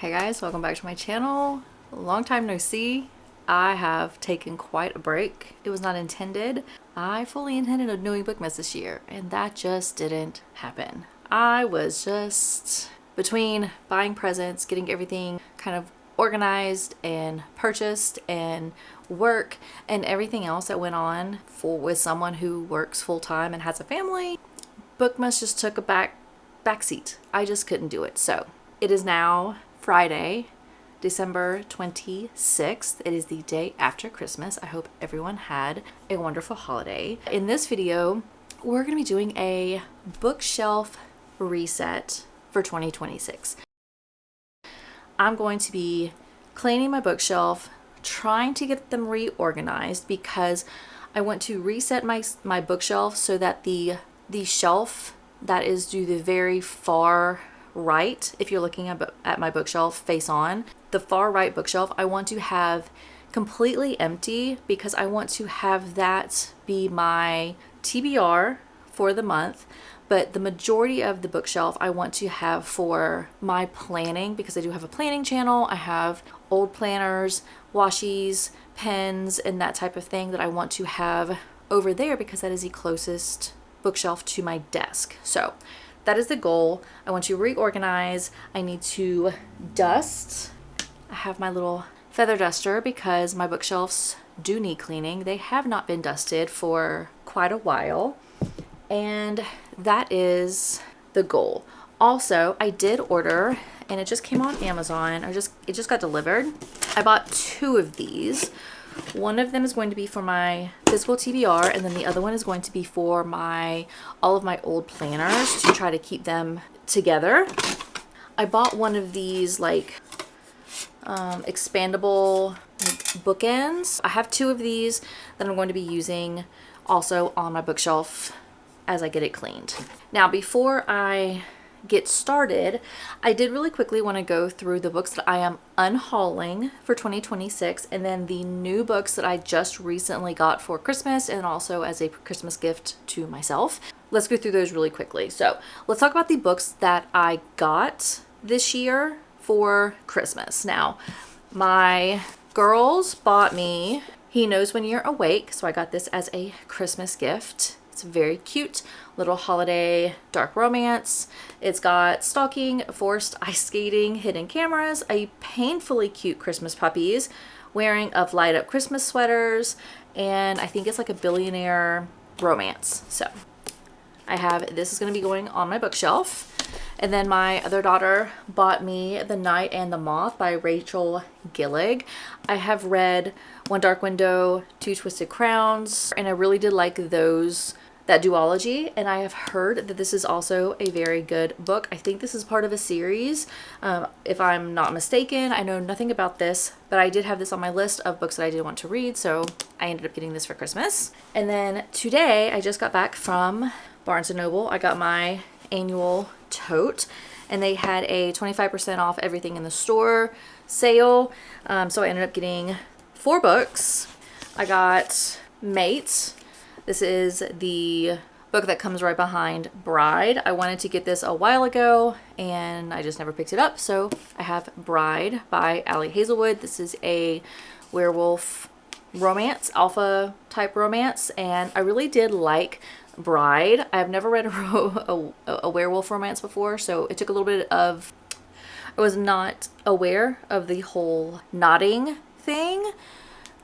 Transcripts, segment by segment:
Hey guys, welcome back to my channel. Long time no see. I have taken quite a break. It was not intended. I fully intended on doing Bookmas this year, and that just didn't happen. I was just between buying presents, getting everything kind of organized and purchased, and work and everything else that went on with someone who works full-time and has a family. Bookmas just took a backseat. I just couldn't do it. So it is now Friday, December 26th. It is the day after Christmas. I hope everyone had a wonderful holiday. In this video, we're going to be doing a bookshelf reset for 2026. I'm going to be cleaning my bookshelf, trying to get them reorganized because I want to reset my bookshelf so that the shelf that is to the very far right, if you're looking at my bookshelf face on, the far right bookshelf, I want to have completely empty because I want to have that be my TBR for the month. But the majority of the bookshelf I want to have for my planning, because I do have a planning channel. I have old planners, washies, pens, and that type of thing that I want to have over there because that is the closest bookshelf to my desk. So that is the goal. I want to reorganize. I need to dust. I have my little feather duster because my bookshelves do need cleaning. They have not been dusted for quite a while. And that is the goal. Also, I did order, and it just came on Amazon. It just got delivered. I bought 2 of these. One of them is going to be for my physical TBR, and then the other one is going to be for all of my old planners to try to keep them together. I bought one of these expandable bookends. I have 2 of these that I'm going to be using also on my bookshelf as I get it cleaned. Now, before I get started, I did really quickly want to go through the books that I am unhauling for 2026, and then the new books that I just recently got for Christmas and also as a Christmas gift to myself. Let's go through those really quickly. So let's talk about the books that I got this year for Christmas. Now, my girls bought me He Knows When You're Awake, so I got this as a Christmas gift. It's very cute, little holiday dark romance. It's got stalking, forced ice skating, hidden cameras, a painfully cute Christmas puppies, wearing of light up Christmas sweaters, and I think it's like a billionaire romance. So this is going to be going on my bookshelf. And then my other daughter bought me The Night and the Moth by Rachel Gillig. I have read One Dark Window, Two Twisted Crowns, and I really did like that duology, and I have heard that this is also a very good book. I think this is part of a series, if I'm not mistaken. I know nothing about this, but I did have this on my list of books that I did want to read, so I ended up getting this for Christmas. And then today, I just got back from Barnes & Noble. I got my annual tote, and they had a 25% off everything in the store sale, so I ended up getting 4 books. I got Mate. This is the book that comes right behind Bride. I wanted to get this a while ago, and I just never picked it up, so I have Bride by Ali Hazelwood. This is a werewolf romance, alpha type romance, and I really did like Bride. I've never read a werewolf romance before, so it took a little bit of... I was not aware of the whole nodding thing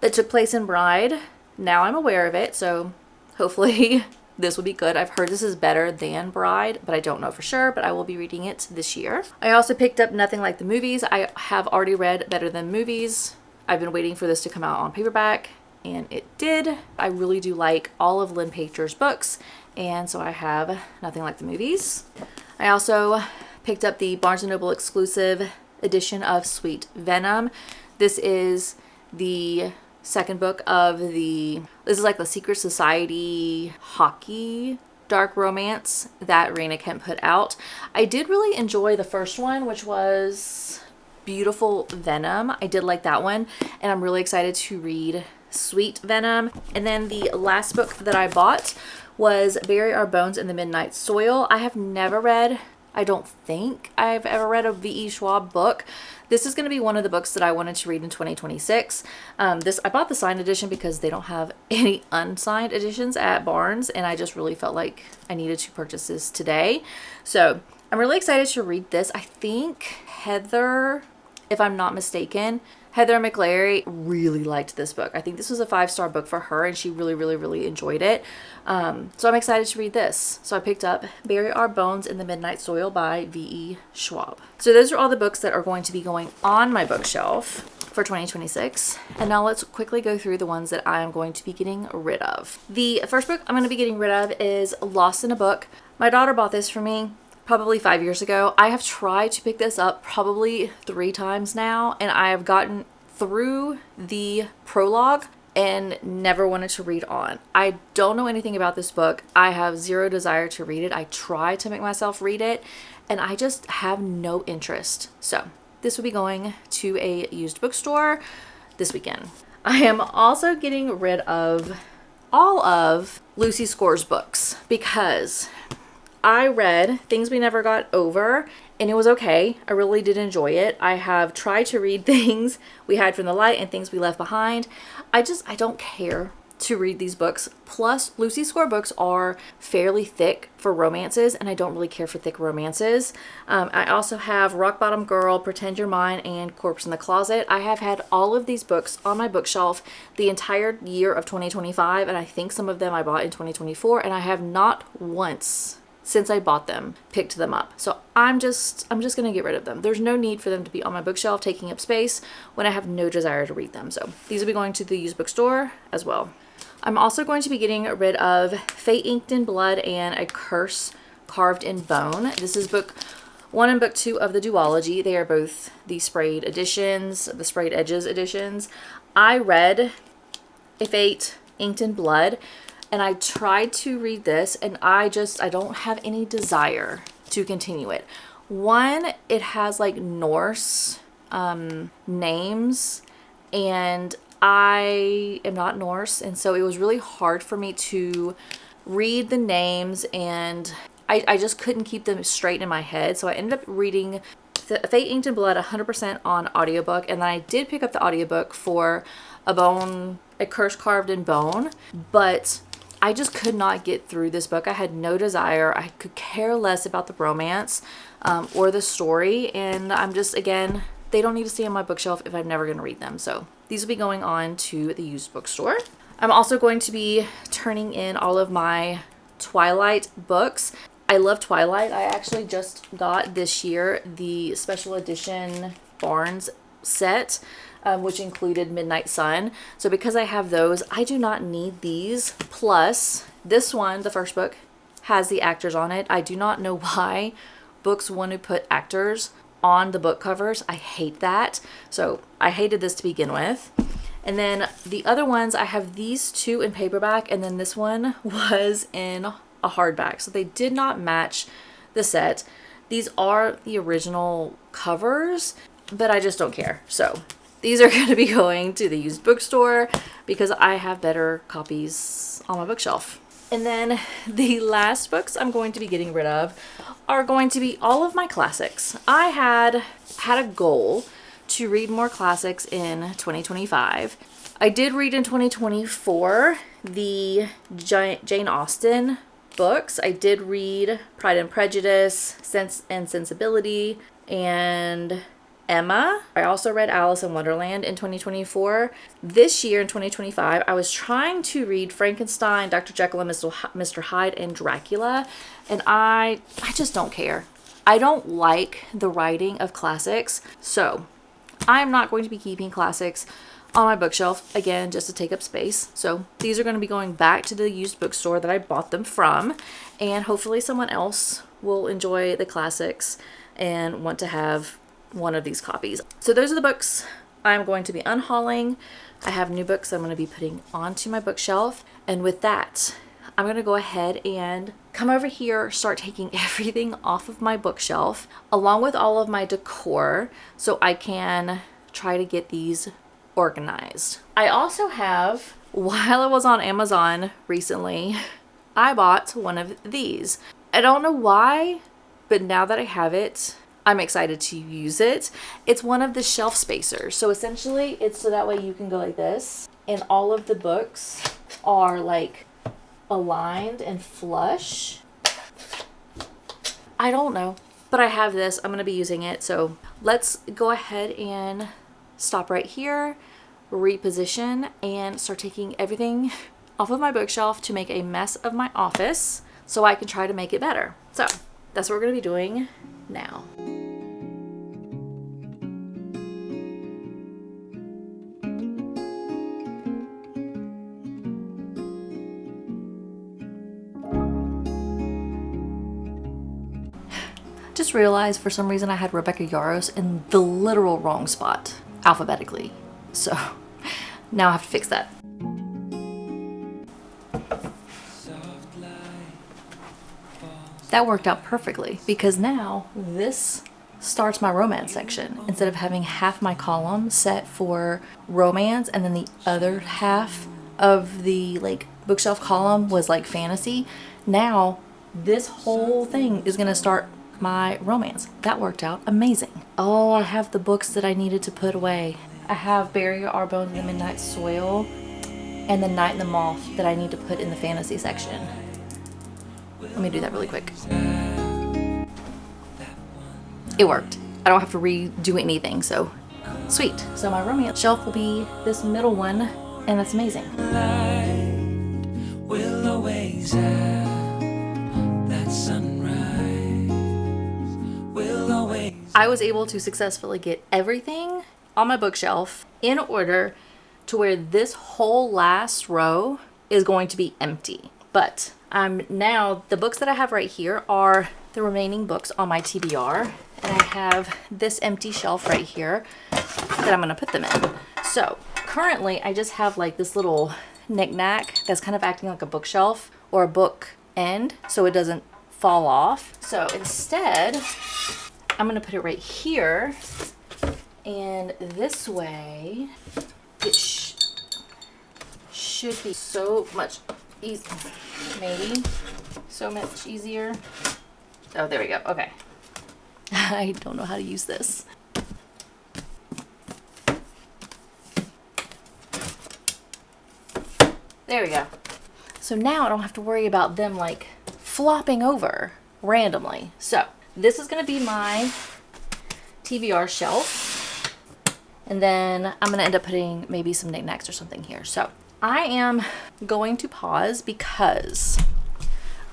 that took place in Bride. Now I'm aware of it, so hopefully this will be good. I've heard this is better than Bride, but I don't know for sure, but I will be reading it this year. I also picked up Nothing Like the Movies. I have already read Better Than Movies. I've been waiting for this to come out on paperback, and it did. I really do like all of Lynn Pacher's books, and so I have Nothing Like the Movies. I also picked up the Barnes & Noble exclusive edition of Sweet Venom. This is the second book of this is like the Secret Society hockey dark romance that Raina Kent put out. I did really enjoy the first one, which was Beautiful Venom. I did like that one, and I'm really excited to read Sweet Venom. And then the last book that I bought was Bury Our Bones in the Midnight Soil. I have never read I don't think I've ever read a V.E. Schwab book. This is going to be one of the books that I wanted to read in 2026. I bought the signed edition because they don't have any unsigned editions at Barnes, and I just really felt like I needed to purchase this today. So I'm really excited to read this. I think Heather, if I'm not mistaken, Heather McLary really liked this book. I think this was a 5-star book for her, and she really enjoyed it. So I'm excited to read this. So I picked up Bury Our Bones in the Midnight Soil by V.E. Schwab. So those are all the books that are going to be going on my bookshelf for 2026. And now let's quickly go through the ones that I am going to be getting rid of. The first book I'm going to be getting rid of is Lost in a Book. My daughter bought this for me probably 5 years ago. I have tried to pick this up probably 3 times now, and I have gotten through the prologue and never wanted to read on. I don't know anything about this book. I have zero desire to read it. I try to make myself read it, and I just have no interest. So this will be going to a used bookstore this weekend. I am also getting rid of all of Lucy Score's books because I read Things We Never Got Over, and it was okay. I really did enjoy it. I have tried to read Things We Hide from the Light and Things We Left Behind. I don't care to read these books. Plus, Lucy Score books are fairly thick for romances, and I don't really care for thick romances. I also have Rock Bottom Girl, Pretend You're Mine, and Corpse in the Closet. I have had all of these books on my bookshelf the entire year of 2025, and I think some of them I bought in 2024, and I have not once since I bought them picked them up. So I'm just gonna get rid of them. There's no need for them to be on my bookshelf taking up space when I have no desire to read them. So these will be going to the used bookstore as well. I'm also going to be getting rid of Fate Inked in Blood and A Curse Carved in Bone. This is book 1 and book 2 of the duology. They are both the sprayed editions, the sprayed edges editions. I read A Fate Inked in Blood, and I tried to read this, and I don't have any desire to continue it. One, it has like Norse names, and I am not Norse, and so it was really hard for me to read the names, and I just couldn't keep them straight in my head. So I ended up reading Fate Inked in Blood 100% on audiobook, and then I did pick up the audiobook for A Curse Carved in Bone, but I just could not get through this book. I had no desire. I could care less about the romance or the story. And I'm just, again, they don't need to stay on my bookshelf if I'm never going to read them. So these will be going on to the used bookstore. I'm also going to be turning in all of my Twilight books. I love Twilight. I actually just got this year the special edition Barnes set, which included Midnight Sun. So because I have those, I do not need these. Plus, this one, the first book, has the actors on it. I do not know why books want to put actors on the book covers. I hate that. So I hated this to begin with. And then the other ones, I have these 2 in paperback, and then this one was in a hardback. So they did not match the set. These are the original covers, but I just don't care. So these are going to be going to the used bookstore because I have better copies on my bookshelf. And then the last books I'm going to be getting rid of are going to be all of my classics. I had a goal to read more classics in 2025. I did read in 2024 the Jane Austen books. I did read Pride and Prejudice, Sense and Sensibility, and Emma. I also read Alice in Wonderland in 2024. This year in 2025, I was trying to read Frankenstein, Dr. Jekyll and Mr. Hyde, and Dracula, and I just don't care. I don't like the writing of classics, so I'm not going to be keeping classics on my bookshelf, again, just to take up space. So these are going to be going back to the used bookstore that I bought them from, and hopefully someone else will enjoy the classics and want to have one of these copies. So those are the books I'm going to be unhauling. I have new books I'm going to be putting onto my bookshelf, and with that, I'm going to go ahead and come over here, start taking everything off of my bookshelf along with all of my decor so I can try to get these organized. I also have, while I was on Amazon recently, I bought one of these. I don't know why but now that I have it, I'm excited to use it. It's one of the shelf spacers. So essentially it's so that way you can go like this and all of the books are like aligned and flush. I don't know, but I have this. I'm going to be using it. So let's go ahead and stop right here, reposition, and start taking everything off of my bookshelf to make a mess of my office so I can try to make it better. So that's what we're going to be doing now. Just realized for some reason I had Rebecca Yarros in the literal wrong spot alphabetically. So now I have to fix that. That worked out perfectly because now this starts my romance section. Instead of having half my column set for romance and then the other half of the like bookshelf column was like fantasy, now this whole thing is gonna start my romance. That worked out amazing. Oh, I have the books that I needed to put away. I have Bury Our Bones in the Midnight Soil and The Night and the Moth that I need to put in the fantasy section. Let me do that really quick. It worked. I don't have to redo anything, so sweet. So my romance shelf will be this middle one, and that's amazing. Will always have that sunrise. Will always. I was able to successfully get everything on my bookshelf in order to where this whole last row is going to be empty. But now the books that I have right here are the remaining books on my TBR, and I have this empty shelf right here that I'm going to put them in. So currently I just have like this little knick-knack that's kind of acting like a bookshelf or a book end so it doesn't fall off. So instead I'm going to put it right here, and this way it should be so much easier. Maybe so much easier. Oh, there we go. Okay. I don't know how to use this. There we go. So now I don't have to worry about them like flopping over randomly. So this is going to be my TBR shelf. And then I'm going to end up putting maybe some knickknacks or something here. So I am going to pause because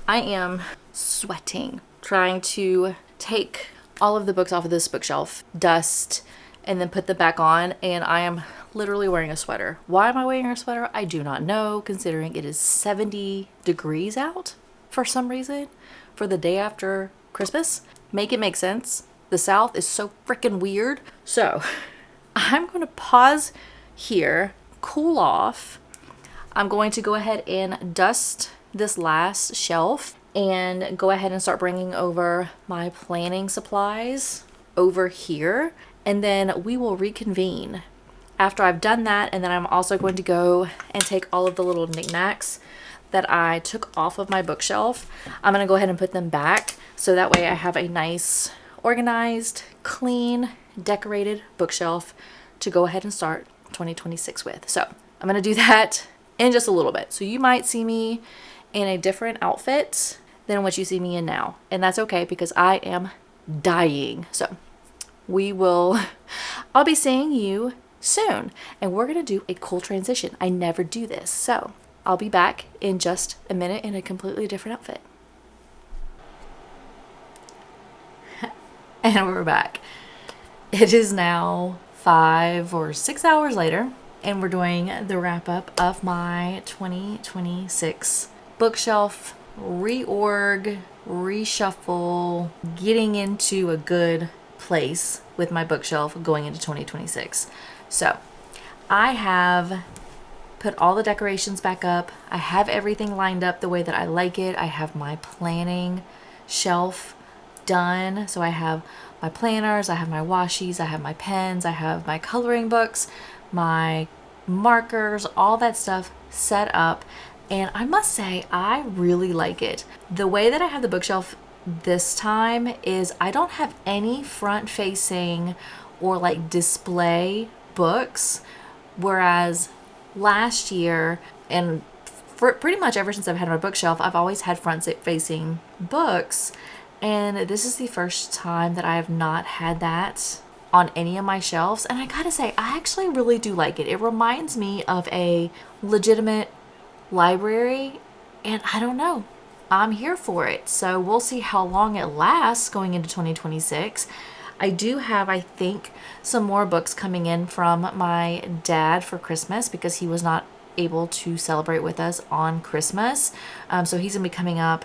I am sweating trying to take all of the books off of this bookshelf, dust, and then put them back on, and I am literally wearing a sweater. Why am I wearing a sweater? I do not know, considering it is 70 degrees out for some reason for the day after Christmas. Make it make sense. The South is so freaking weird. So I'm going to pause here, cool off. I'm going to go ahead and dust this last shelf and go ahead and start bringing over my planning supplies over here, and then we will reconvene after I've done that. And then I'm also going to go and take all of the little knickknacks that I took off of my bookshelf. I'm going to go ahead and put them back so that way I have a nice, organized, clean, decorated bookshelf to go ahead and start 2026 with. So I'm going to do that in just a little bit. So you might see me in a different outfit than what you see me in now. And that's okay because I am dying. So I'll be seeing you soon. And we're going to do a cool transition. I never do this. So I'll be back in just a minute in a completely different outfit. And we're back. It is now 5 or 6 hours later, and we're doing the wrap up of my 2026 bookshelf reorg, reshuffle, getting into a good place with my bookshelf going into 2026. So I have put all the decorations back up. I have everything lined up the way that I like it. I have my planning shelf done. So I have my planners, I have my washies, I have my pens, I have my coloring books, my markers, all that stuff set up. And I must say, I really like it. The way that I have the bookshelf this time is I don't have any front facing or like display books, whereas last year and for pretty much ever since I've had my bookshelf, I've always had front facing books, and this is the first time that I have not had that on any of my shelves. And I gotta say, I actually really do like it. It reminds me of a legitimate library, and I don't know, I'm here for it. So we'll see how long it lasts going into 2026. I do have, I think, some more books coming in from my dad for Christmas because he was not able to celebrate with us on Christmas. So he's gonna be coming up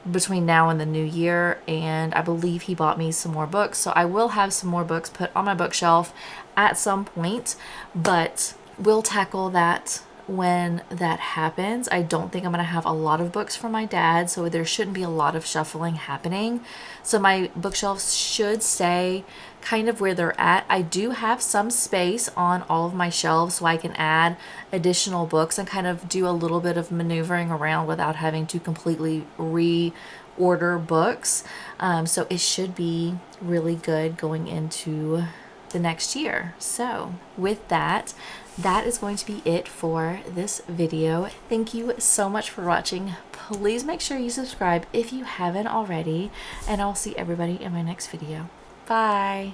between now and the new year, and I believe he bought me some more books. So I will have some more books put on my bookshelf at some point, but we'll tackle that when that happens. I don't think I'm going to have a lot of books from my dad, so there shouldn't be a lot of shuffling happening. So my bookshelves should stay kind of where they're at. I do have some space on all of my shelves so I can add additional books and kind of do a little bit of maneuvering around without having to completely reorder books. So it should be really good going into the next year. So with that, that is going to be it for this video. Thank you so much for watching. Please make sure you subscribe if you haven't already, and I'll see everybody in my next video. Bye.